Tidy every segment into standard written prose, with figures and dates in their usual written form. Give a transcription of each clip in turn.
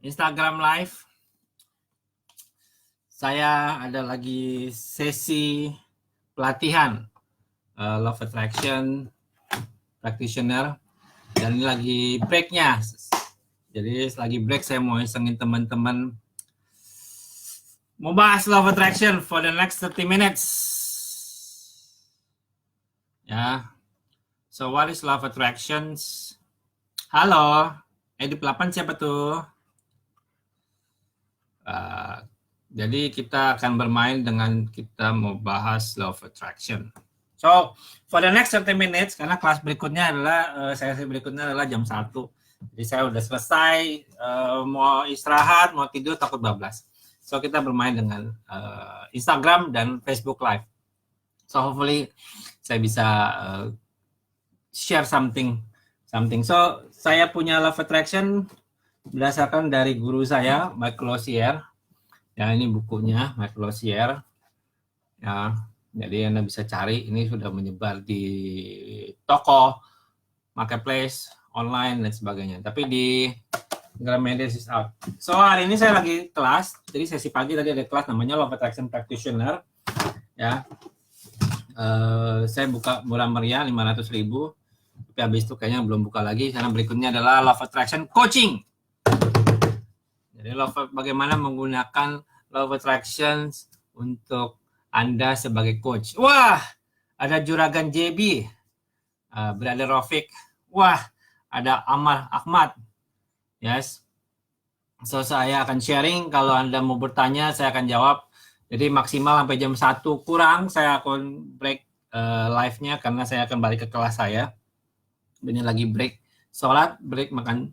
Instagram Live. Saya ada lagi sesi pelatihan Law of Attraction Practitioner, dan ini lagi breaknya. Jadi lagi break, saya mau isengin teman-teman mau bahas Law of Attraction for the next 30 minutes. Ya. So what is Law of Attractions? Halo, Edip 8 siapa tuh? Jadi kita akan bermain dengan kita mau bahas Law of Attraction. So, for the next 30 minutes, karena kelas berikutnya adalah, sesi berikutnya adalah jam 1. Jadi saya udah selesai, mau istirahat, mau tidur, takut bablas. So, kita bermain dengan Instagram dan Facebook Live. So, hopefully saya bisa share something. So, saya punya Law of Attraction berdasarkan dari guru saya, Michael Losier. Ya, ini bukunya Michael Losier. Ya, jadi Anda bisa cari, ini sudah menyebar di toko, marketplace, online, dan sebagainya. Tapi di Gramedia is out. So, hari ini saya lagi kelas, jadi sesi pagi tadi ada kelas namanya Law of Attraction Practitioner. Ya, saya buka murah meriah 500.000, tapi habis itu kayaknya belum buka lagi, karena berikutnya adalah Law of Attraction Coaching. Jadi bagaimana menggunakan Law of Attraction untuk Anda sebagai coach. Wah, ada Juragan JB, Brother Rafiq. Wah, ada Amar Ahmad. Yes. So, saya akan sharing. Kalau Anda mau bertanya, saya akan jawab. Jadi maksimal sampai jam 1 kurang, saya akan break live-nya karena saya akan balik ke kelas saya. Ini lagi break sholat, break makan,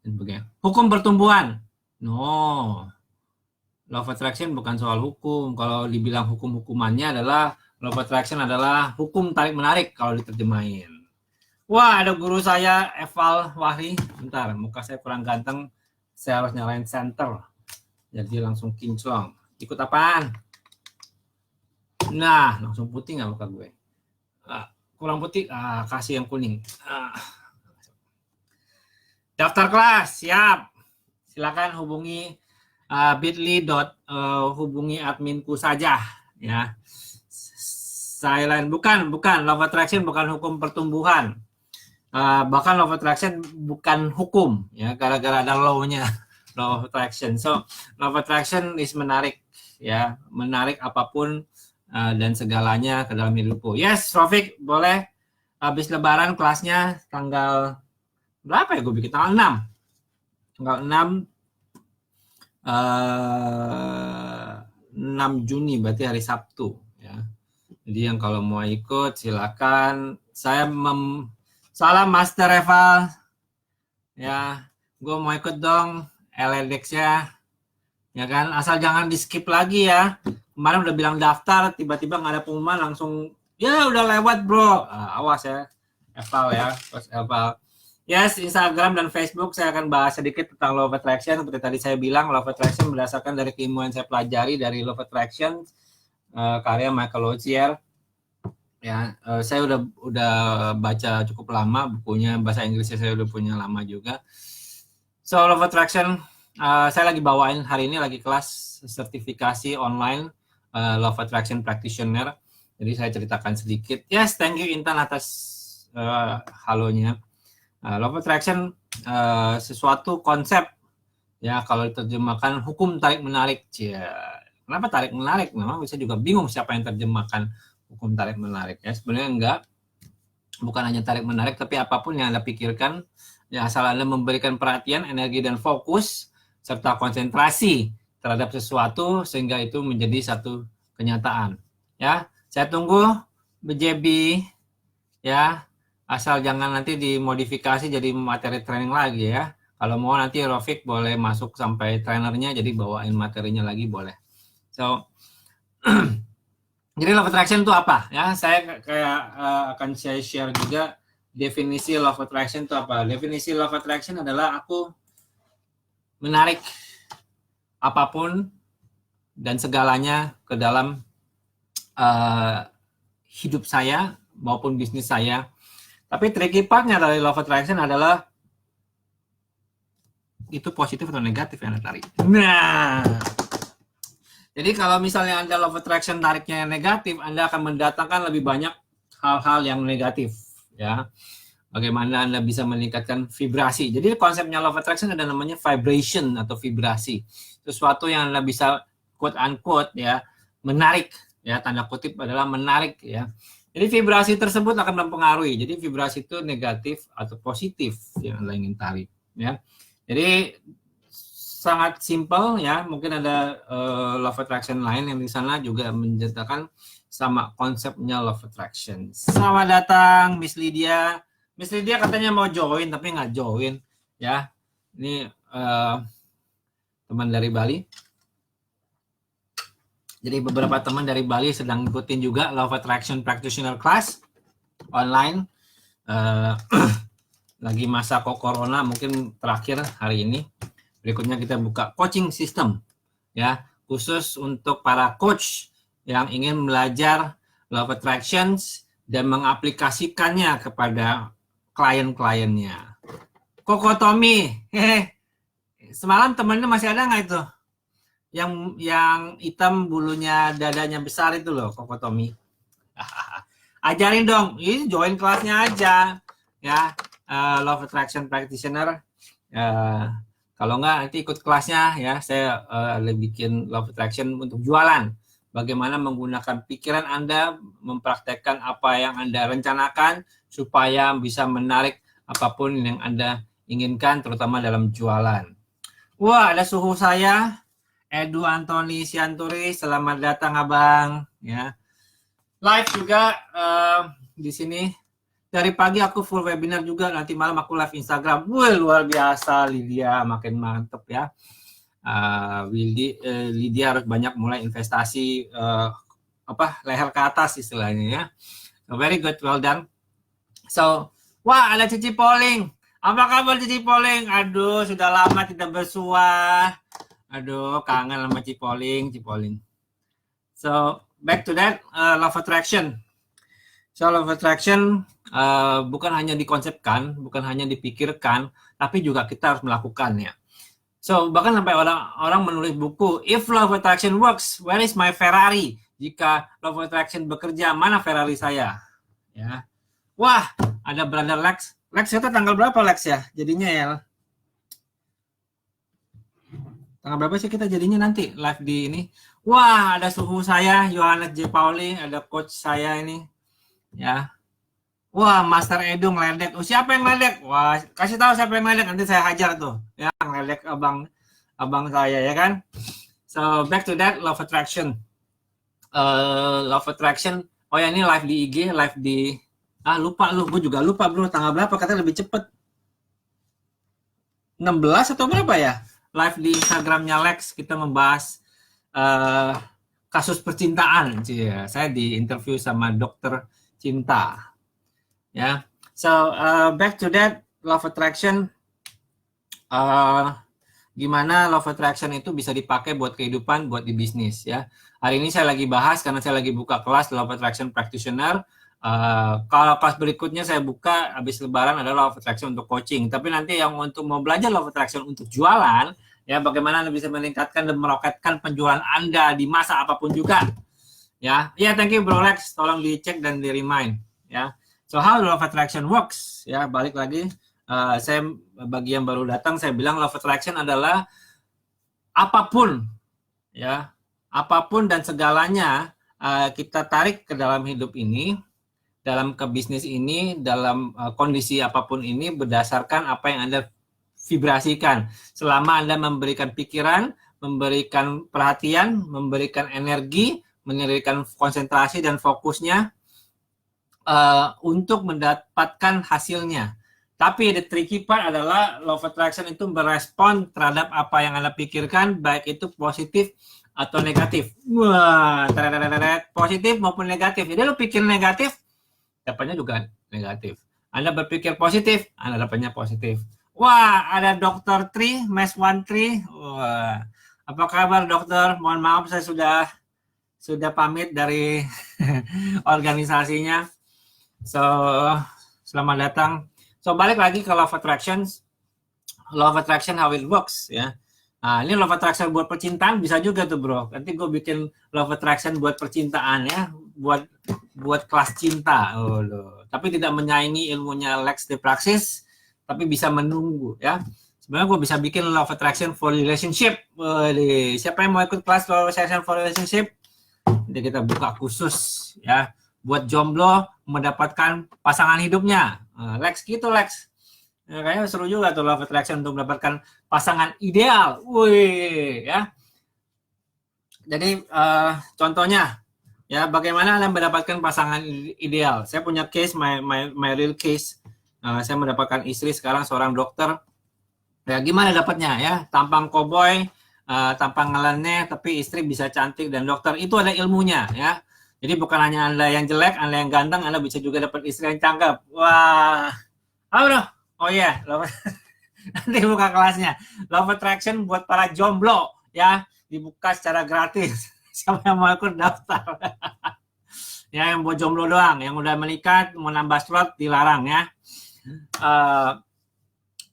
dan sebagainya. Hukum pertumbuhan. No. Law of Attraction bukan soal hukum. Kalau dibilang hukum-hukumannya adalah Law of Attraction adalah hukum tarik-menarik kalau diterjemahin. Wah, ada guru saya, Eval Wahri. Bentar, muka saya kurang ganteng. Saya harus nyalain center. Jadi langsung kinclong. Ikut apaan? Nah, langsung putih nggak muka gue? Kurang putih, kasih yang kuning. Daftar kelas, siap. Silakan hubungi bit.ly hubungi adminku saja, ya. Silent, bukan Law of Attraction bukan hukum pertumbuhan, bahkan Law of Attraction bukan hukum, ya, gara-gara ada law-nya Law of Attraction. So Law of Attraction is menarik, ya, menarik apapun dan segalanya ke dalam hidupku. Yes, Rafiq, boleh. Habis Lebaran kelasnya tanggal berapa ya? Gue bikin tanggal 6. Tanggal 6 Juni, berarti hari Sabtu, ya. Jadi yang kalau mau ikut silakan. Salam Master Eval, ya. Gue mau ikut dong LLDX-nya, ya kan. Asal jangan di skip lagi ya. Kemarin udah bilang daftar, tiba-tiba nggak ada pengumuman, langsung ya udah lewat bro. Awas ya Eval, ya, Coach Eval. Yes, Instagram dan Facebook saya akan bahas sedikit tentang Law of Attraction. Seperti tadi saya bilang, Law of Attraction berdasarkan dari keilmuan saya pelajari dari Law of Attraction, karya Michael Losier. Ya, saya udah baca cukup lama bukunya, bahasa Inggrisnya saya udah punya lama juga. So, Law of Attraction, saya lagi bawain hari ini lagi kelas sertifikasi online Law of Attraction Practitioner. Jadi saya ceritakan sedikit. Yes, thank you Intan atas halonya. Law of Attraction sesuatu konsep, ya, kalau diterjemahkan hukum tarik menarik. Kenapa tarik menarik? Memang bisa juga bingung siapa yang terjemahkan hukum tarik menarik, ya. Sebenarnya enggak, bukan hanya tarik menarik, tapi apapun yang Anda pikirkan, ya, asal Anda memberikan perhatian, energi, dan fokus serta konsentrasi terhadap sesuatu sehingga itu menjadi satu kenyataan, ya. Saya tunggu BJB, ya. Asal jangan nanti dimodifikasi jadi materi training lagi, ya. Kalau mau nanti Rafiq boleh masuk sampai trainernya, jadi bawain materinya lagi boleh. So, jadi Law of Attraction itu apa? Ya, saya kayak akan saya share juga definisi Law of Attraction itu apa. Definisi Law of Attraction adalah aku menarik apapun dan segalanya ke dalam hidup saya maupun bisnis saya. Tapi tricky partnya dari Law of Attraction adalah itu positif atau negatif yang Anda tarik. Nah, jadi kalau misalnya Anda law of attraction tariknya yang negatif, Anda akan mendatangkan lebih banyak hal-hal yang negatif, ya. Bagaimana Anda bisa meningkatkan vibrasi. Jadi konsepnya law of attraction ada namanya vibration atau vibrasi. Sesuatu yang Anda bisa quote unquote ya, menarik, ya, tanda kutip adalah menarik, ya. Jadi vibrasi tersebut akan mempengaruhi. Jadi vibrasi itu negatif atau positif yang Anda ingin tarik, ya. Jadi sangat simpel, ya. Mungkin ada law of attraction lain yang di sana juga menceritakan sama konsepnya law of attraction. Selamat datang Miss Lydia. Miss Lydia katanya mau join tapi nggak join, ya. Ini teman dari Bali. Jadi beberapa teman dari Bali sedang ikutin juga Law of Attraction Practitioner Class online. Lagi masa corona mungkin terakhir hari ini. Berikutnya kita buka coaching system, ya, khusus untuk para coach yang ingin belajar Law of Attractions dan mengaplikasikannya kepada klien-kliennya. Koko Tommy, semalam temennya masih ada nggak itu? Yang hitam bulunya dadanya besar itu loh, Koko Tommy. Ajarin dong, ini join kelasnya aja, ya. Law of Attraction Practitioner. Kalau nggak nanti ikut kelasnya, ya. Saya bikin Law of Attraction untuk jualan. Bagaimana menggunakan pikiran Anda, mempraktekkan apa yang Anda rencanakan supaya bisa menarik apapun yang Anda inginkan, terutama dalam jualan. Wah, ada suhu saya, Edu Antoni Sianturi. Selamat datang, Abang. Ya, live juga di sini. Dari pagi aku full webinar juga. Nanti malam aku live Instagram. Wah, luar biasa, Lydia, makin mantep, ya. Lydia harus banyak mulai investasi leher ke atas istilahnya, ya. So, very good, well done. So, wah, ada Cici Poling. Apa kabar Cici Poling? Aduh, sudah lama tidak bersuah. Aduh, kangen sama Cici Poling. So, back to that, Law of Attraction. So, Law of Attraction bukan hanya dikonsepkan, bukan hanya dipikirkan, tapi juga kita harus melakukannya. So, bahkan sampai orang menulis buku, If Law of Attraction works, where is my Ferrari? Jika Law of Attraction bekerja, mana Ferrari saya? Ya. Wah, ada brother Lex. Lex kita tanggal berapa Lex ya? Jadinya ya. Tanggal berapa sih kita jadinya nanti live di ini? Wah, ada suhu saya, Yohanes J. Pauli, ada coach saya ini. Ya. Wah, Master Edu ngeledek. Oh, siapa yang ngeledek? Wah, kasih tahu siapa yang ngeledek, nanti saya hajar tuh. Ya, ngeledek abang saya, ya kan? So, back to that, Law of Attraction. Law of Attraction. Oh ya, ini live di IG, live di lupa lu, gue juga lupa bro, tanggal berapa, katanya lebih cepet 16 atau berapa ya, live di Instagramnya Lex, kita membahas kasus percintaan. Saya di interview sama dokter cinta, ya. So back to that, Law of Attraction. Gimana Law of Attraction itu bisa dipakai buat kehidupan, buat di bisnis, ya. Hari ini saya lagi bahas karena saya lagi buka kelas Law of Attraction Practitioner. Kalau kelas berikutnya saya buka habis lebaran adalah Law of Attraction untuk coaching. Tapi nanti yang untuk mau belajar Law of Attraction untuk jualan, ya, bagaimana Anda bisa meningkatkan dan meroketkan penjualan Anda di masa apapun juga. Ya, thank you Bro Lex, tolong dicek dan di remind, ya. So how Law of Attraction works, ya, balik lagi. Saya bagi yang baru datang, saya bilang Law of Attraction adalah apapun, ya, apapun dan segalanya kita tarik ke dalam hidup ini, dalam ke bisnis ini, dalam kondisi apapun ini, berdasarkan apa yang Anda vibrasikan. Selama Anda memberikan pikiran, memberikan perhatian, memberikan energi, memberikan konsentrasi dan fokusnya untuk mendapatkan hasilnya. Tapi the tricky part adalah Law of Attraction itu merespon terhadap apa yang Anda pikirkan, baik itu positif atau negatif. Wah, positif maupun negatif. Jadi lu pikir negatif, dapatnya juga negatif. Anda berpikir positif, Anda dapatnya positif. Wah, ada Dr. Tri, Mes One Tri. Wah, apa kabar dokter? Mohon maaf saya sudah pamit dari organisasinya. So, selamat datang. So, balik lagi ke Law of Attraction. law of attraction how it works ya. Nah, ini law of attraction buat percintaan bisa juga tuh bro. Nanti gue bikin law of attraction buat percintaan ya, buat kelas cinta. Oh, loh. Tapi tidak menyaingi ilmunya Lex de Praxis, tapi bisa menunggu ya. Sebenarnya gue bisa bikin law of attraction for relationship. Siapa yang mau ikut kelas law of attraction for relationship? Nanti kita buka khusus ya buat jomblo mendapatkan pasangan hidupnya. Lex gitu Lex. Ya, kayaknya seru juga tuh law of attraction untuk mendapatkan pasangan ideal. Wih, ya. Jadi contohnya ya bagaimana Anda mendapatkan pasangan ideal. Saya punya case my real case. Saya mendapatkan istri sekarang seorang dokter. Ya gimana dapatnya ya? Tampang koboi, tampang ngeleneh tapi istri bisa cantik dan dokter. Itu ada ilmunya ya. Jadi bukan hanya Anda yang jelek, Anda yang ganteng, Anda bisa juga dapat istri yang cakep. Wah. Halo, bro. Oh iya, nanti buka kelasnya. Love Attraction buat para jomblo ya, dibuka secara gratis. Siapa yang mau ikut daftar? Ya, yang buat jomblo doang, yang udah menikah mau nambah slot dilarang ya.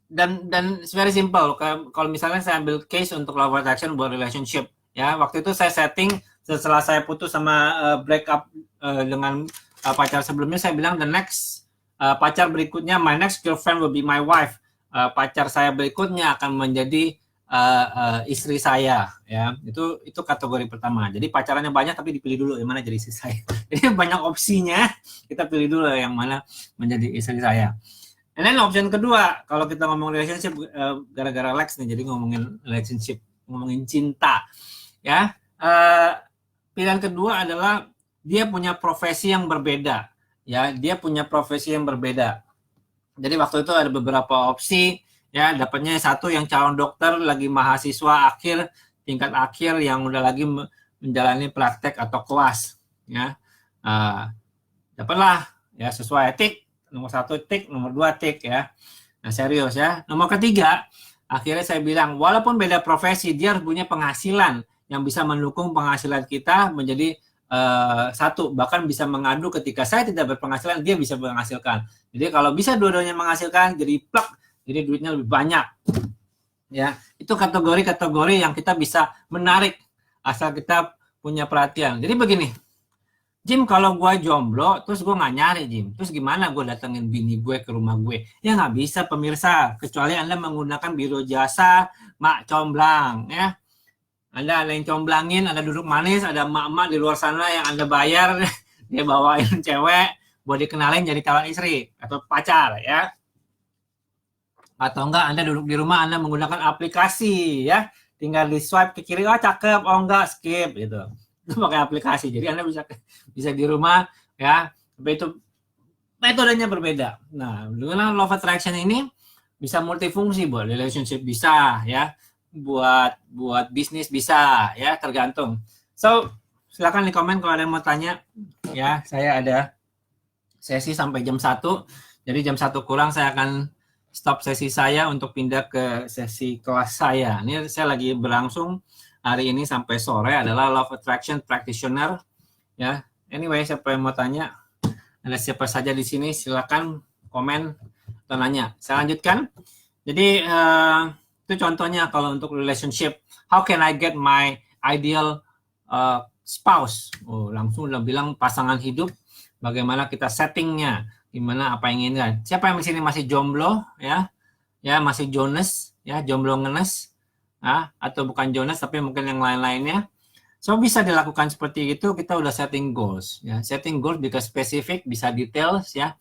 Dan very simple. Kalau misalnya saya ambil case untuk Love Attraction buat relationship ya, waktu itu saya setting setelah saya putus sama break up dengan pacar sebelumnya, saya bilang the next pacar berikutnya, my next girlfriend will be my wife. Pacar saya berikutnya akan menjadi istri saya, ya. Itu kategori pertama. Jadi pacarannya banyak tapi dipilih dulu yang mana jadi istri saya. Jadi banyak opsinya, kita pilih dulu yang mana menjadi istri saya. And then option kedua, kalau kita ngomong relationship, gara-gara Lex nih, jadi ngomongin relationship, ngomongin cinta, ya. Pilihan kedua adalah dia punya profesi yang berbeda. Ya, dia punya profesi yang berbeda. Jadi waktu itu ada beberapa opsi, ya dapatnya satu yang calon dokter lagi mahasiswa akhir, tingkat akhir yang udah lagi menjalani praktek atau kelas, ya dapatlah ya sesuai tik, nomor 1 tik, nomor 2 tik ya. Nah serius ya. Nomor ketiga, akhirnya saya bilang walaupun beda profesi dia harus punya penghasilan yang bisa mendukung penghasilan kita menjadi satu, bahkan bisa mengadu ketika saya tidak berpenghasilan, dia bisa menghasilkan. Jadi kalau bisa dua-duanya menghasilkan, jadi plak, jadi duitnya lebih banyak. Ya, itu kategori-kategori yang kita bisa menarik asal kita punya perhatian. Jadi begini, Jim, kalau gue jomblo, terus gue nggak nyari, Jim. Terus gimana gue datengin bini gue ke rumah gue? Ya nggak bisa, pemirsa. Kecuali Anda menggunakan biro jasa mak comblang, ya. Anda ada yang comblangin, ada duduk manis, ada emak-emak di luar sana yang Anda bayar, dia bawain cewek buat dikenalin jadi calon istri atau pacar ya. Atau enggak Anda duduk di rumah, Anda menggunakan aplikasi ya, tinggal di swipe ke kiri, oh cakep, oh enggak skip gitu. Itu pakai aplikasi. Jadi Anda bisa di rumah ya, tapi itu metodenya berbeda. Nah, dengan law of attraction ini bisa multifungsi, buat relationship bisa ya, buat bisnis bisa ya, tergantung. So silakan di komen kalau ada yang mau tanya ya. Saya ada sesi sampai jam 1, jadi jam 1 kurang saya akan stop sesi saya untuk pindah ke sesi kelas saya. Ini saya lagi berlangsung hari ini sampai sore, adalah Law of Attraction Practitioner ya. Anyway, siapa yang mau tanya, ada siapa saja di sini, silakan komen atau nanya. Saya lanjutkan. Jadi itu contohnya kalau untuk relationship, how can I get my ideal spouse? Oh, langsung udah bilang pasangan hidup, bagaimana kita settingnya, gimana apa yang inginkan. Siapa yang di sini masih jomblo ya? Ya, masih Jonas ya, jomblo ngenes. Ya, atau bukan Jonas tapi mungkin yang lain-lainnya. So bisa dilakukan seperti itu, kita udah setting goals ya. Setting goals bisa spesifik, bisa details ya.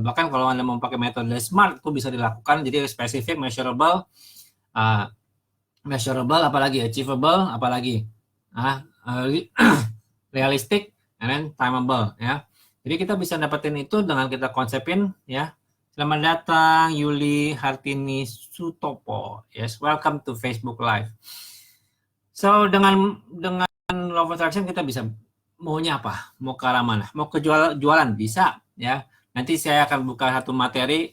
Bahkan kalau Anda mau pakai metode SMART itu bisa dilakukan, jadi spesifik, measurable, apalagi achievable, apalagi realistic, and then timeable ya. Jadi kita bisa dapetin itu dengan kita konsepin ya. Selamat datang Yuli Hartini Sutopo. Yes, welcome to Facebook Live. So dengan Law of Attraction kita bisa maunya apa? Mau ke arah mana? Mau ke jualan bisa ya. Nanti saya akan buka satu materi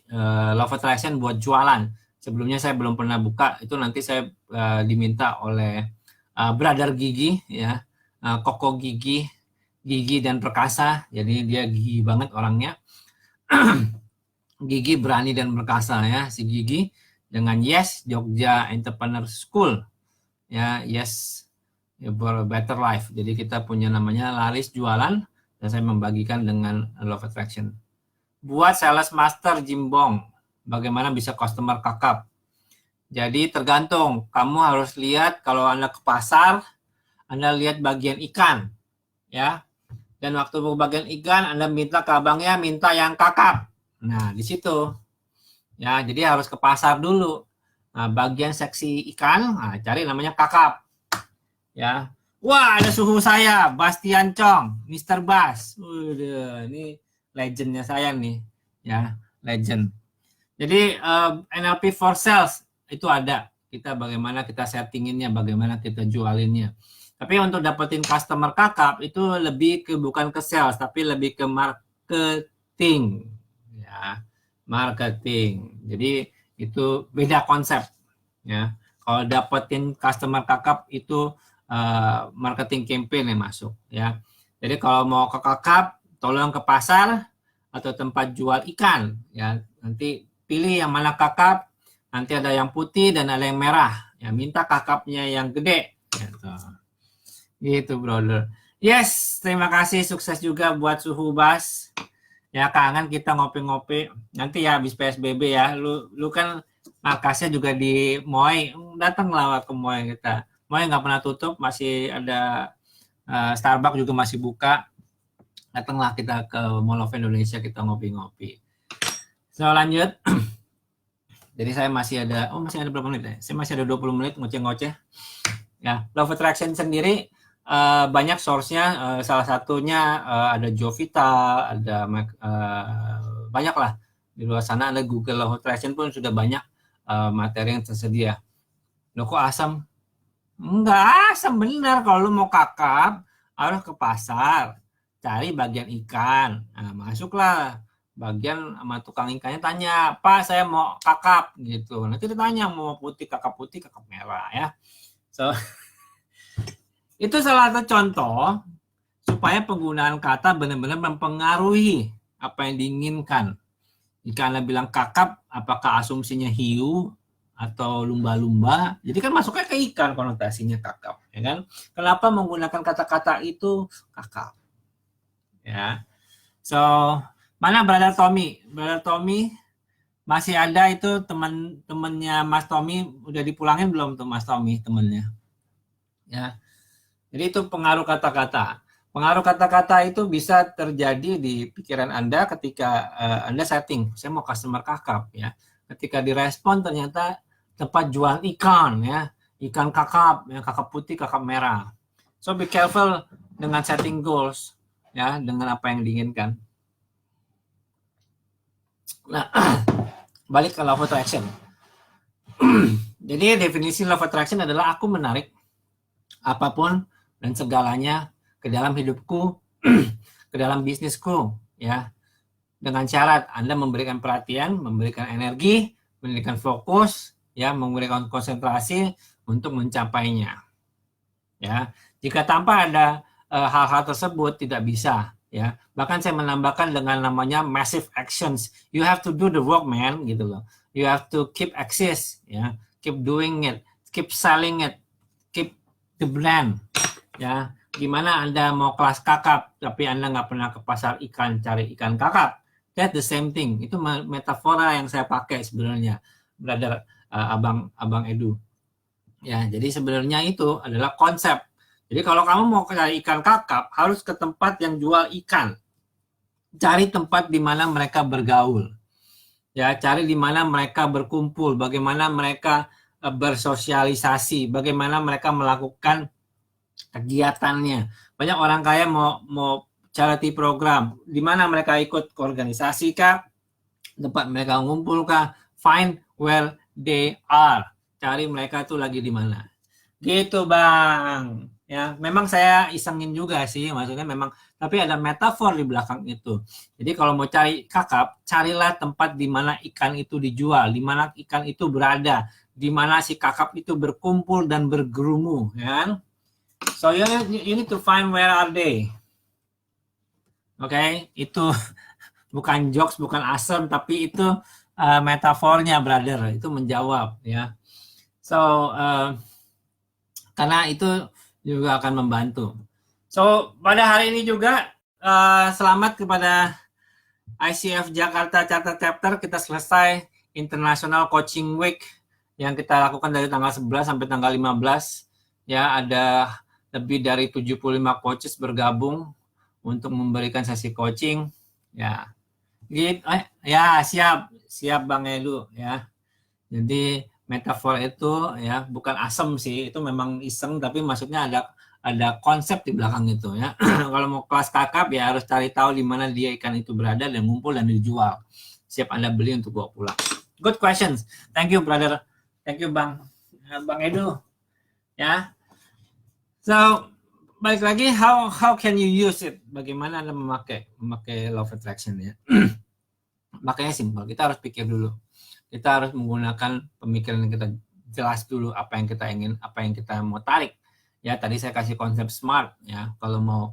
Law of Attraction buat jualan. Sebelumnya saya belum pernah buka. Itu nanti saya diminta oleh Brother Gigi ya, Koko Gigi dan Perkasa. Jadi dia gigi banget orangnya. Gigi berani dan perkasa ya, si Gigi dengan Yes Jogja Entrepreneur School ya, Yes for a Better Life. Jadi kita punya namanya Laris Jualan dan saya membagikan dengan Law of Attraction. Buat sales master Jimbong, bagaimana bisa customer kakap. Jadi tergantung, kamu harus lihat kalau Anda ke pasar, Anda lihat bagian ikan ya. Dan waktu bagian ikan Anda minta ke abangnya minta yang kakap. Nah, di situ. Ya, jadi harus ke pasar dulu. Nah, bagian seksi ikan, nah, cari namanya kakap. Ya. Wah, ada suhu saya, Bastian Chong, Mr. Bas. Udah, ini legendnya saya nih. Ya, legend. Jadi NLP for sales itu ada. Kita bagaimana kita settinginnya, bagaimana kita jualinnya. Tapi untuk dapetin customer kakap itu lebih ke bukan ke sales, tapi lebih ke marketing. Ya, marketing. Jadi itu beda konsep. Ya, kalau dapetin customer kakap itu marketing campaign yang masuk. Ya, jadi kalau mau ke kakap, tolong ke pasar atau tempat jual ikan. Ya, nanti pilih yang mana kakap. Nanti ada yang putih dan ada yang merah. Ya, minta kakapnya yang gede. Gitu, brother. Yes, terima kasih. Sukses juga buat Suhu Bas. Ya, kangen kita ngopi-ngopi. Nanti ya habis PSBB ya. Lu kan markasnya juga di Moy. Datanglah ke Moy kita. Moy nggak pernah tutup. Masih ada Starbucks juga masih buka. Datanglah kita ke Mall of Indonesia. Kita ngopi-ngopi. So, lanjut. Jadi saya masih ada berapa menit ya? Saya masih ada 20 menit ngoceh-ngoceh. Ya, Law of Attraction sendiri banyak source-nya, salah satunya ada Jovita, ada banyak lah di luar sana, ada Google Law of Attraction pun sudah banyak materi yang tersedia. Loh kok asam? Enggak asam benar, kalau lu mau kakap harus ke pasar, cari bagian ikan, nah, masuklah bagian sama tukang ikannya tanya, Pak saya mau kakap gitu, nanti ditanya mau putih, kakap merah ya. So itu salah satu contoh supaya penggunaan kata benar-benar mempengaruhi apa yang diinginkan. Jika Anda bilang kakap, apakah asumsinya hiu atau lumba-lumba? Jadi kan masuknya ke ikan konotasinya kakap, ya kan? Kenapa menggunakan kata-kata itu kakap? Ya. So, mana Brother Tommy? Brother Tommy masih ada itu teman-temannya Mas Tommy, udah dipulangin belum tuh Mas Tommy temannya? Ya. Jadi itu pengaruh kata-kata. Pengaruh kata-kata itu bisa terjadi di pikiran Anda ketika Anda setting, saya mau customer kakap ya. Ketika direspon ternyata tempat jual ikan ya, ikan kakap, ya, kakap putih, kakap merah. So be careful dengan setting goals ya, dengan apa yang diinginkan. Nah, balik ke Law of Attraction. Jadi definisi Law of Attraction adalah aku menarik apapun dan segalanya ke dalam hidupku, ke dalam bisnisku, ya. Dengan syarat Anda memberikan perhatian, memberikan energi, memberikan fokus, ya, memberikan konsentrasi untuk mencapainya. Ya, jika tanpa ada hal-hal tersebut tidak bisa, ya. Bahkan saya menambahkan dengan namanya massive actions. You have to do the work, man, gitu loh. You have to keep access, ya, keep doing it, keep selling it, keep the brand, ya. Gimana Anda mau kelas kakap tapi Anda nggak pernah ke pasar ikan cari ikan kakap, that's the same thing. Itu metafora yang saya pakai sebenarnya, brother, abang Edu, ya. Jadi sebenarnya itu adalah konsep. Jadi kalau kamu mau cari ikan kakap harus ke tempat yang jual ikan, cari tempat di mana mereka bergaul, ya, cari di mana mereka berkumpul, bagaimana mereka bersosialisasi, bagaimana mereka melakukan kegiatannya. Banyak orang kaya mau charity program, di mana mereka ikut ke organisasi kah, tempat mereka ngumpul kah, find where they are, cari mereka tuh lagi di mana. Gitu Bang. Ya, memang saya isengin juga sih, maksudnya memang, tapi ada metafor di belakang itu. Jadi kalau mau cari kakap, carilah tempat di mana ikan itu dijual, di mana ikan itu berada, di mana si kakap itu berkumpul dan bergerumu, ya. So you need to find where are they. Oke, itu bukan jokes, bukan asem, tapi itu metafornya, brother. Itu menjawab, ya. So, karena itu juga akan membantu. So, pada hari ini juga selamat kepada ICF Jakarta Charter Chapter. Kita selesai International Coaching Week yang kita lakukan dari tanggal 11 sampai tanggal 15. Ya, ada lebih dari 75 coaches bergabung untuk memberikan sesi coaching. Ya, gitu. Ya, siap Bang Edu, ya. Jadi metafor itu ya bukan asem sih, itu memang iseng, tapi maksudnya ada konsep di belakang itu, ya. Kalau mau kelas kakap ya harus cari tahu di mana dia ikan itu berada dan ngumpul dan dijual. Siap Anda beli untuk bawa pulang. Good questions. Thank you, brother. Thank you, Bang Edu. Ya. So, balik lagi, how can you use it? Bagaimana Anda memakai law of attraction, ya? Makanya simpel, kita harus pikir dulu. Kita harus menggunakan pemikiran yang kita jelas dulu apa yang kita ingin, apa yang kita mau tarik. Ya, tadi saya kasih konsep SMART, ya. Kalau mau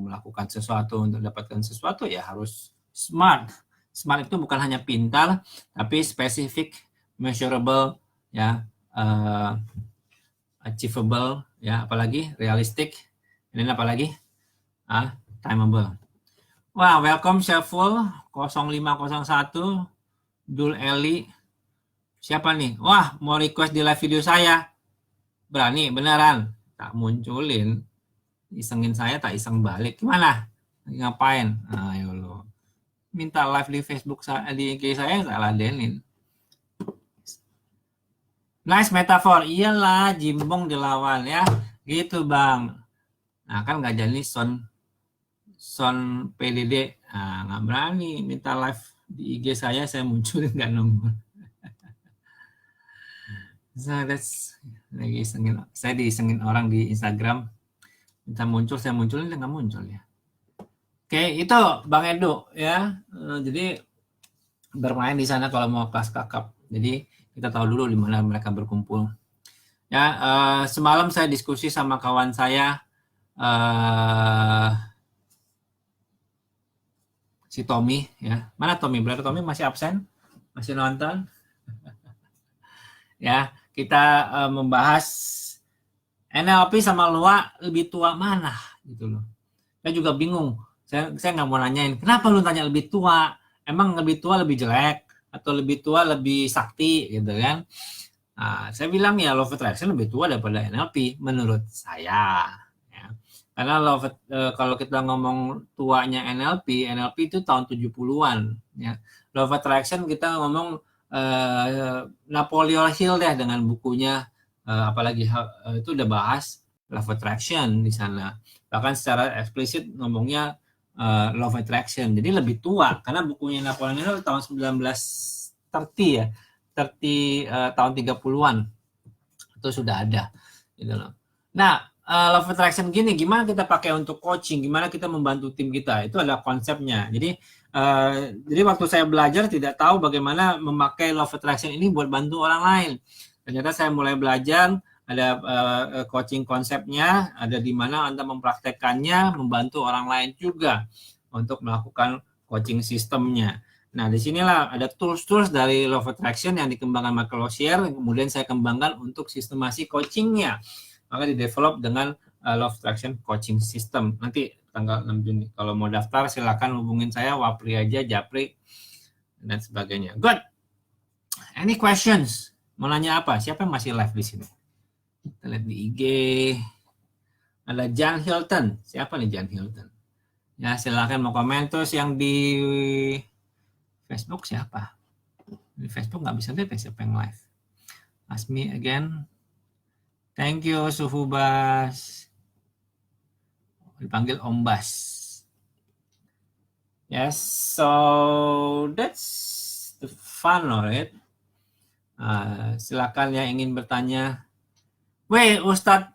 melakukan sesuatu untuk dapatkan sesuatu ya harus SMART. SMART itu bukan hanya pintar, tapi spesifik, measurable, ya, achievable, ya, apalagi realistic, ini apalagi timeable. Wah, welcome Syaful 0501 Dul Eli. Siapa nih? Wah, mau request di live video saya. Berani beneran. Tak munculin. Isengin saya, tak iseng balik. Gimana? Ngapain? Ayo lo. Minta live di Facebook saya, di IG saya ladenin. Nice metafor. Iyalah, Jimbong dilawan, ya. Gitu, Bang. Nah, kan nggak jadi Son PDD. Nah, nggak berani minta live di IG saya munculin nggak nomor. So that's lagi isengin, saya diisengin orang di Instagram, minta muncul, saya munculin, nggak muncul, ya. Oke, itu Bang Edu, ya. Jadi bermain di sana kalau mau kelas kakap. Jadi kita tahu dulu di mana mereka berkumpul. Ya, semalam saya diskusi sama kawan saya, si Tommy, ya. Mana Tommy? Brother Tommy masih absen? Masih nonton? Ya, kita membahas NLP sama Lua lebih tua mana gitu loh. Saya juga bingung. Saya nggak mau nanyain, kenapa lu tanya lebih tua? Emang lebih tua lebih jelek atau lebih tua lebih sakti gitu kan? Nah, saya bilang ya law of attraction lebih tua daripada NLP menurut saya. Ya. Karena kalau kita ngomong tuanya NLP itu tahun 70-an. Ya. Law of attraction kita ngomong Napoleon Hill deh dengan bukunya, apalagi itu udah bahas law of attraction di sana. Bahkan secara eksplisit ngomongnya law of attraction. Jadi lebih tua karena bukunya Napoleon Hill tahun 1930 ya. Tahun 30-an itu sudah ada gitu loh. Nah, law of attraction gini, gimana kita pakai untuk coaching, gimana kita membantu tim kita, itu adalah konsepnya. Jadi waktu saya belajar tidak tahu bagaimana memakai law of attraction ini buat bantu orang lain. Ternyata saya mulai belajar, ada coaching konsepnya, ada di mana Anda mempraktekkannya, membantu orang lain juga untuk melakukan coaching sistemnya. Nah, disinilah ada tools-tools dari Law of Attraction yang dikembangkan Michael O'Shea, kemudian saya kembangkan untuk sistemasi coachingnya. Maka di-develop dengan Law of Attraction Coaching System. Nanti tanggal 6 Juni. Kalau mau daftar, silakan hubungin saya, Wapri aja, Japri, dan sebagainya. Good. Any questions? Mau nanya apa? Siapa yang masih live di sini? Kita lihat di IG. Ada John Hilton. Siapa nih John Hilton? Ya, silakan mau komen. Terus yang di Facebook siapa? Di Facebook nggak bisa lihat siapa yang live. Ask me again. Thank you, Suhu Bas. Dipanggil Om Bas. Yes, so that's the fun of it. Silakan yang ingin bertanya. Weh, Ustadz.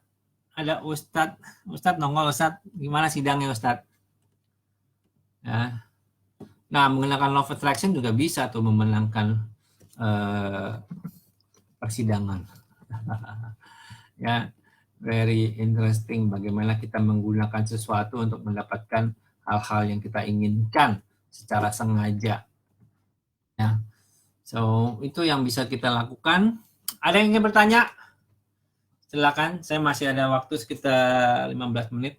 Ada Ustadz nongol, Ustadz. Gimana sidangnya, Ustadz? Ya. Nah, menggunakan law of attraction juga bisa tuh memenangkan persidangan. Ya, very interesting bagaimana kita menggunakan sesuatu untuk mendapatkan hal-hal yang kita inginkan secara sengaja. Ya. So, itu yang bisa kita lakukan. Ada yang ingin bertanya? Silakan, saya masih ada waktu sekitar 15 menit.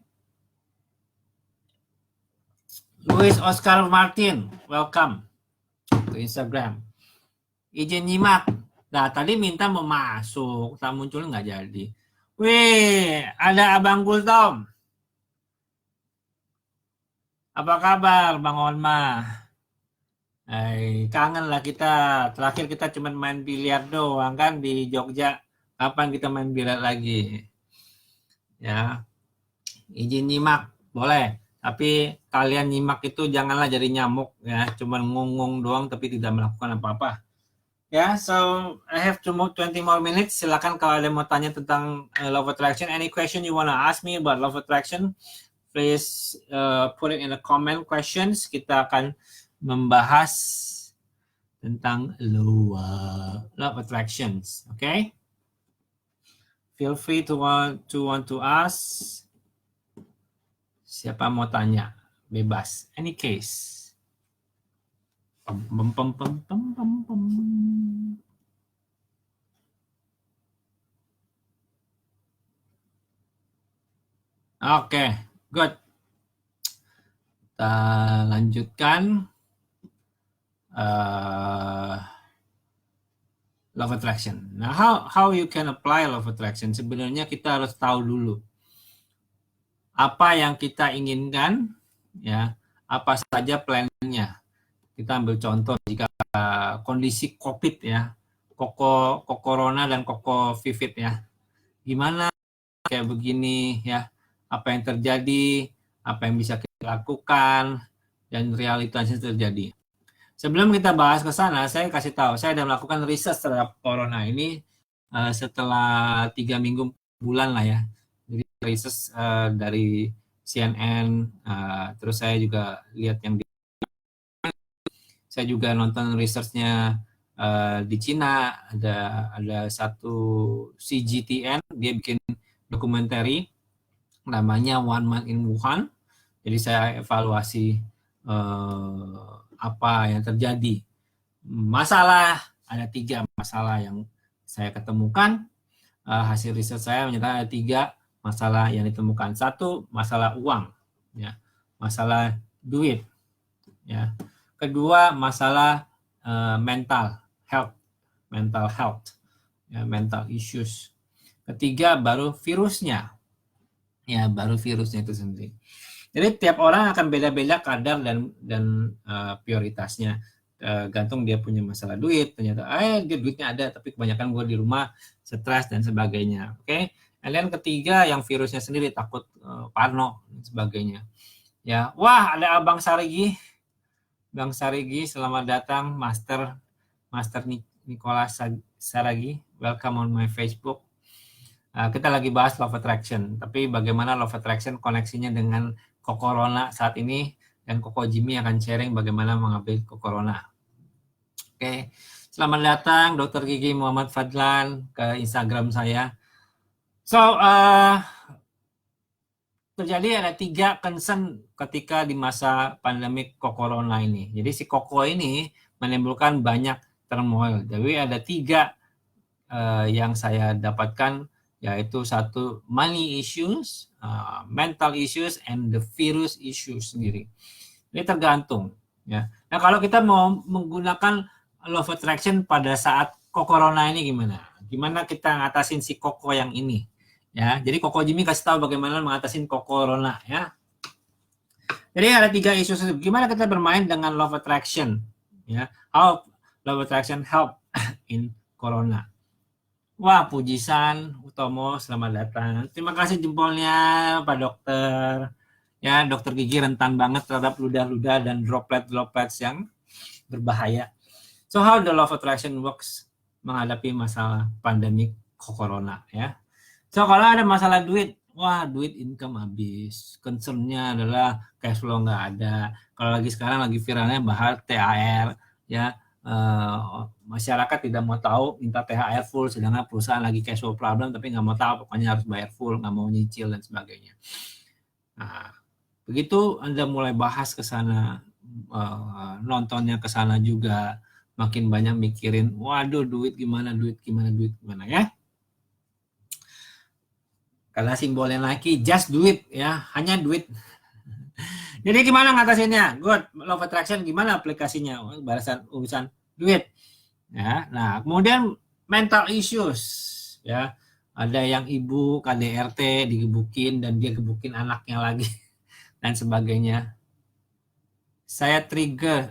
Luis Oscar Martin, welcome to Instagram. Izin nyimak. Nah, tadi minta mau masuk, tak muncul nggak jadi. Wih, ada Abang Gultom. Apa kabar, Bang Onma? Kangen lah kita. Terakhir kita cuma main biliar doang kan di Jogja. Kapan kita main biliar lagi? Ya, izin nyimak, boleh. Tapi kalian nyimak itu janganlah jadi nyamuk ya, cuma ngomong doang tapi tidak melakukan apa-apa. Ya, so I have 20 more minutes. Silakan kalau ada mau tanya tentang law of attraction. Any question you wanna ask me about law of attraction, please put it in the comment questions. Kita akan membahas tentang law of attractions. Okay? Feel free to want to ask. Siapa mau tanya? Bebas. Any case. Oke, good. Kita lanjutkan. Law of attraction. Nah, how you can apply law of attraction? Sebenarnya kita harus tahu dulu apa yang kita inginkan, ya, apa saja plannya. Kita ambil contoh jika kondisi COVID ya, corona dan COVID ya, gimana kayak begini ya, apa yang terjadi, apa yang bisa kita lakukan, dan realitasnya terjadi. Sebelum kita bahas ke sana, saya kasih tahu, saya sudah melakukan riset terhadap corona ini setelah 3 minggu bulan lah ya. Jadi riset dari CNN, terus saya juga lihat yang saya juga nonton researchnya di Cina, ada satu CGTN, dia bikin dokumenter namanya One Month in Wuhan. Jadi saya evaluasi apa yang terjadi. Masalah, ada 3 masalah yang saya ketemukan. Hasil riset saya menyatakan ada 3 masalah yang ditemukan. 1, masalah uang, ya, masalah duit, ya. Kedua, masalah mental health, ya, mental issues. Ketiga, baru virusnya, ya, baru virusnya itu sendiri. Jadi tiap orang akan beda-beda kadar dan prioritasnya. Gantung dia punya masalah duit, ternyata dia duitnya ada, tapi kebanyakan gue di rumah stres dan sebagainya. Oke, and then ketiga yang virusnya sendiri, takut parno dan sebagainya. Ya, wah, ada Abang Sarigi. Bang Sarigi, selamat datang, Master Nicholas Saragi. Welcome on my Facebook. Kita lagi bahas law of attraction, tapi bagaimana law of attraction koneksinya dengan Corona saat ini, dan Koko Jimmy akan sharing bagaimana mengambil Corona. Oke, selamat datang Dr. Gigi Muhammad Fadlan ke Instagram saya. So, terjadi ada 3 concern ketika di masa pandemik Corona ini. Jadi si Koko ini menimbulkan banyak turmoil. Jadi ada 3 yang saya dapatkan, yaitu 1 money issues, mental issues, and the virus issues sendiri. Ini tergantung, ya. Nah, kalau kita mau menggunakan law of attraction pada saat Corona ini gimana? Gimana kita ngatasin si Koko yang ini? Ya, jadi Koko Jimmy kasih tahu bagaimana mengatasin Corona, ya. Jadi ada 3 isu. Gimana kita bermain dengan law of attraction? Ya, how law of attraction help in Corona? Wah, Pujisan Utomo, selamat datang. Terima kasih jempolnya, Pak Dokter. Ya, Dokter Gigi rentan banget terhadap ludah-ludah dan droplet-droplets yang berbahaya. So, how the law of attraction works menghadapi masalah pandemik Corona, ya. So, kalau ada masalah duit, wah, duit income habis. Concern-nya adalah cash flow nggak ada. Kalau lagi sekarang lagi viralnya bahas THR, ya. Masyarakat tidak mau tahu, minta THR full, sedangkan perusahaan lagi cash flow problem tapi nggak mau tahu, pokoknya harus bayar full, nggak mau nyicil dan sebagainya. Nah, begitu Anda mulai bahas ke sana, nontonnya ke sana juga, makin banyak mikirin, waduh duit gimana ya. Karena simbolnya Nike, just duit ya, hanya duit. Jadi gimana ngatasinnya? Good, law of attraction gimana aplikasinya? Balasan urusan duit. Ya, nah kemudian mental issues ya. Ada yang ibu KDRT digebukin dan dia gebukin anaknya lagi dan sebagainya. Saya trigger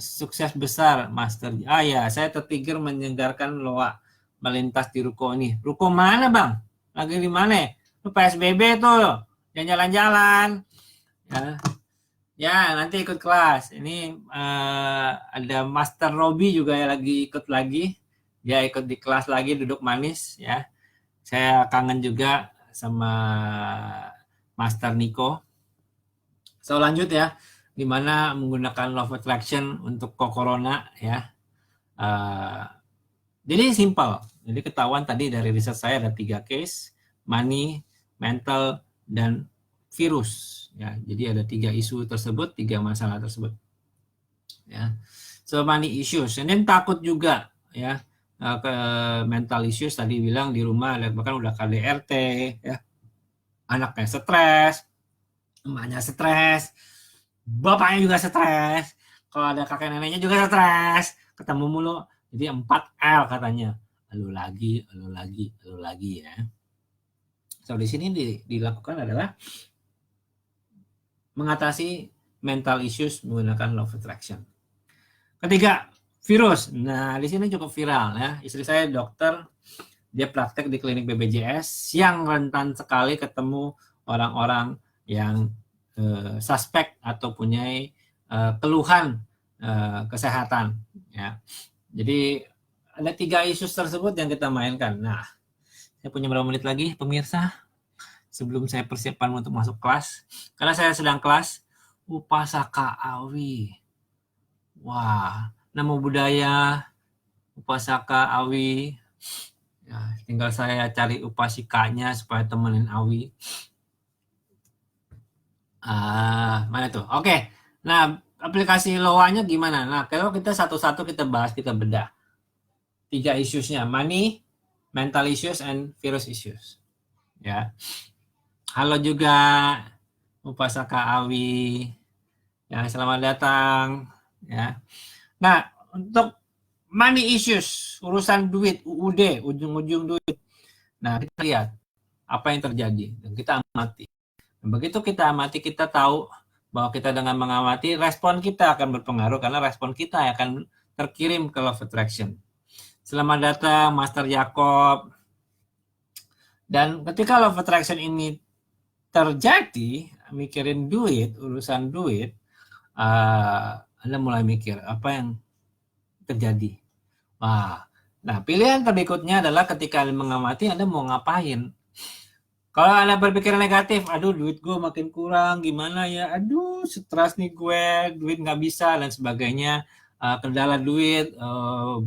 sukses besar master. Ya, saya tertrigger menyegarkan loa melintas di ruko ini. Ruko mana bang? Lagi di mana? Lu PSBB tuh, jangan jalan-jalan. Ya, nanti ikut kelas. Ini ada Master Robi juga ya lagi ikut lagi. Dia ikut di kelas lagi, duduk manis ya. Saya kangen juga sama Master Nico. So lanjut ya, dimana menggunakan law of attraction untuk corona ya. Jadi simple. Jadi ketahuan tadi dari riset saya ada 3 case, money, mental, dan virus. Ya, jadi ada 3 isu tersebut, 3 masalah tersebut. Ya, so money issues. Dan takut juga ya ke mental issues tadi bilang di rumah, bahkan udah KDRT, ya, anaknya stres, emaknya stres, bapaknya juga stres, kalau ada kakek neneknya juga stres, ketemu mulu. Jadi 4L katanya, lu lagi ya. So di sini dilakukan adalah mengatasi mental issues menggunakan law of attraction. Ketiga, virus. Nah, di sini cukup viral ya. Istri saya dokter, dia praktek di klinik BPJS yang rentan sekali ketemu orang-orang yang suspek atau punya keluhan kesehatan ya. Jadi ada 3 isu tersebut yang kita mainkan. Nah, saya punya berapa menit lagi pemirsa? Sebelum saya persiapan untuk masuk kelas, karena saya sedang kelas Upasaka Awi. Wah, nama budaya Upasaka Awi. Ya, tinggal saya cari upasikanya supaya temenin Awi. Mana tuh? Oke. Nah, aplikasi loanya gimana? Nah, kalau kita satu-satu kita bahas, kita bedah. 3 issues-nya, money, mental issues, and virus issues. Ya. Halo juga Upasaka Awi. Ya, selamat datang. Ya. Nah, untuk money issues, urusan duit, UUD, ujung-ujung duit. Nah, kita lihat apa yang terjadi dan kita amati. Dan begitu kita amati, kita tahu bahwa kita dengan mengamati, respon kita akan berpengaruh karena respon kita akan terkirim ke law of attraction. Selamat datang Master Jacob. Dan ketika law of attraction ini terjadi, mikirin duit, urusan duit, Anda mulai mikir apa yang terjadi. Nah, pilihan berikutnya adalah ketika Anda mengamati, Anda mau ngapain. Kalau Anda berpikir negatif, aduh duit gue makin kurang, gimana ya, aduh stres nih gue, duit nggak bisa, dan sebagainya, kendala duit,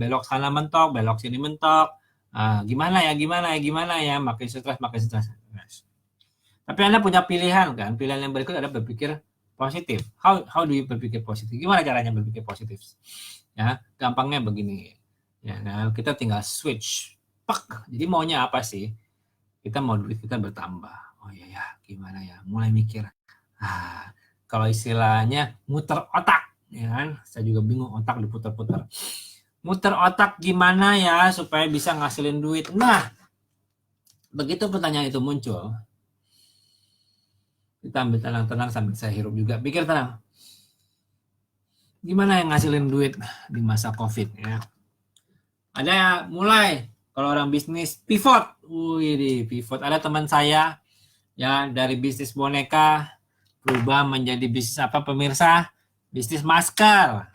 belok sana mentok, belok sini mentok, gimana ya, makin stres. Tapi Anda punya pilihan kan, pilihan yang berikut ada berpikir positif. How do you berpikir positif? Gimana caranya berpikir positif? Ya, gampangnya begini. Ya, nah kita tinggal switch. Pak. Jadi maunya apa sih? Kita mau duit kita bertambah. Oh iya ya, gimana ya? Mulai mikir. Kalau istilahnya muter otak, ya kan? Saya juga bingung, otak diputar-putar. Muter otak gimana ya supaya bisa ngasilin duit. Nah, begitu pertanyaan itu muncul, kita ambil tenang-tenang sambil saya hirup juga. Pikir tenang. Gimana yang ngasilin duit di masa COVID ya? Ada mulai kalau orang bisnis pivot. Pivot. Ada teman saya ya dari bisnis boneka berubah menjadi bisnis apa pemirsa? Bisnis masker.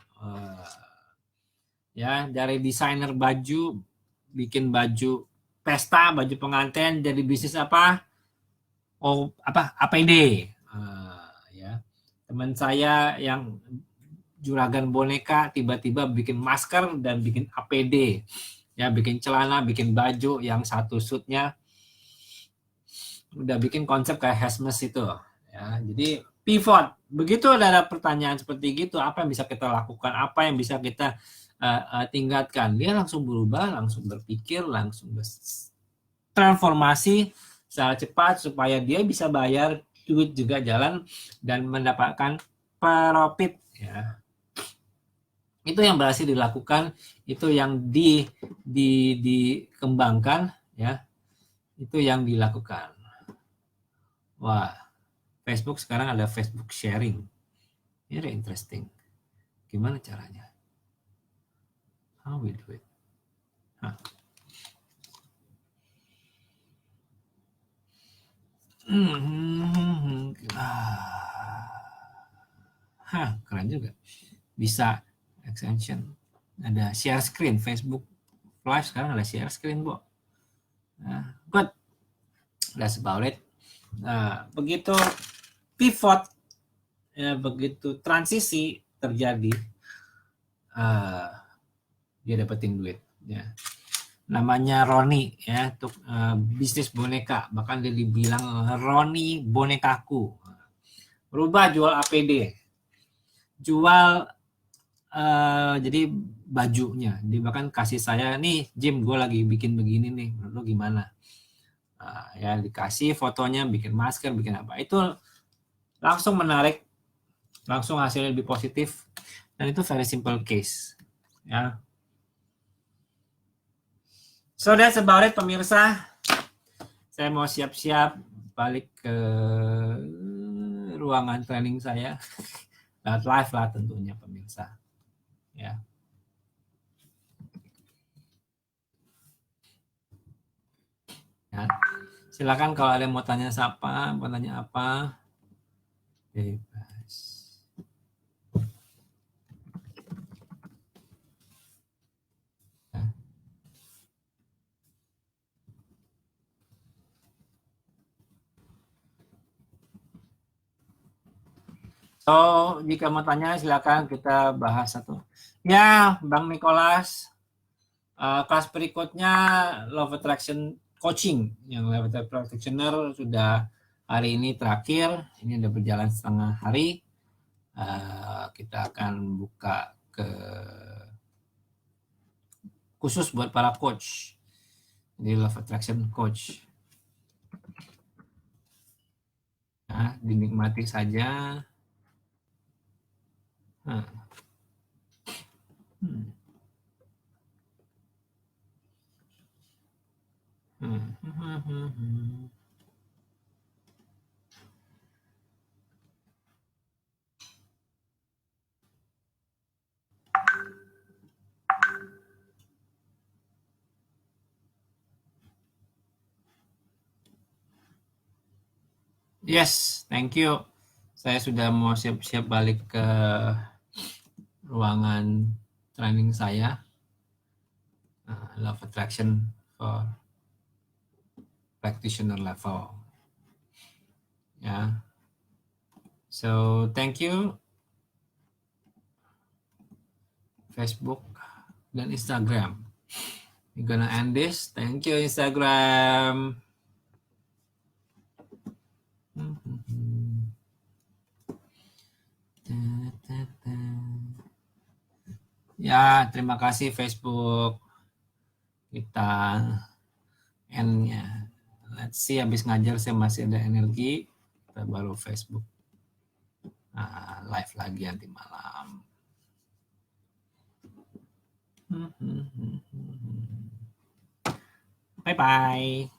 Ya, dari desainer baju bikin baju pesta, baju pengantin jadi bisnis apa? APD. Ya. Teman saya yang juragan boneka tiba-tiba bikin masker dan bikin APD. Ya, bikin celana, bikin baju yang satu suitnya udah bikin konsep kayak Hermes itu. Ya, jadi pivot. begitu ada pertanyaan seperti gitu, apa yang bisa kita lakukan, apa yang bisa kita tingkatkan, dia langsung berubah, langsung berpikir, langsung transformasi secara cepat supaya dia bisa bayar, duit juga jalan dan mendapatkan profit ya. Itu yang berhasil dilakukan, itu yang dikembangkan ya, itu yang dilakukan. Wah, Facebook sekarang ada Facebook sharing. Ini interesting. Gimana caranya? How we do it? Keren juga. Bisa extension. Ada share screen, Facebook Live sekarang ada share screen, Bu. Good. That's about it. Nah, begitu pivot, ya, begitu transisi terjadi, dia dapetin duit. Ya. Namanya Roni, ya, untuk bisnis boneka, bahkan dia dibilang Roni bonekaku. Berubah jual APD, jual jadi bajunya, dia bahkan kasih saya nih, Jim, gue lagi bikin begini nih, menurut lo gimana? Ya dikasih fotonya, bikin masker, bikin apa, itu langsung menarik, langsung hasilnya lebih positif, dan itu very simple case ya. So that's about it, pemirsa. Saya mau siap-siap balik ke ruangan training saya. Live lah tentunya, pemirsa ya. Ya. Silakan kalau ada yang mau tanya siapa, mau tanya apa, bebas. Ya. So, jika mau tanya silakan kita bahas satu. Ya, Bang Nicholas, kelas berikutnya Love Attraction Coaching, yang Love Attraction Practitioner sudah hari ini terakhir, ini udah berjalan setengah hari. Kita akan buka ke khusus buat para coach, di Love Attraction Coach. Nah, dinikmati saja. Yes, thank you. Saya sudah mau siap-siap balik ke ruangan training saya. Love Attraction for Practitioner level. Yeah. So thank you Facebook dan Instagram. We're gonna end this. Thank you Instagram. Ya, terima kasih Facebook. Kita N-nya. Let's see, habis ngajar saya masih ada energi. Kita baru Facebook. Live lagi nanti malam. Bye-bye.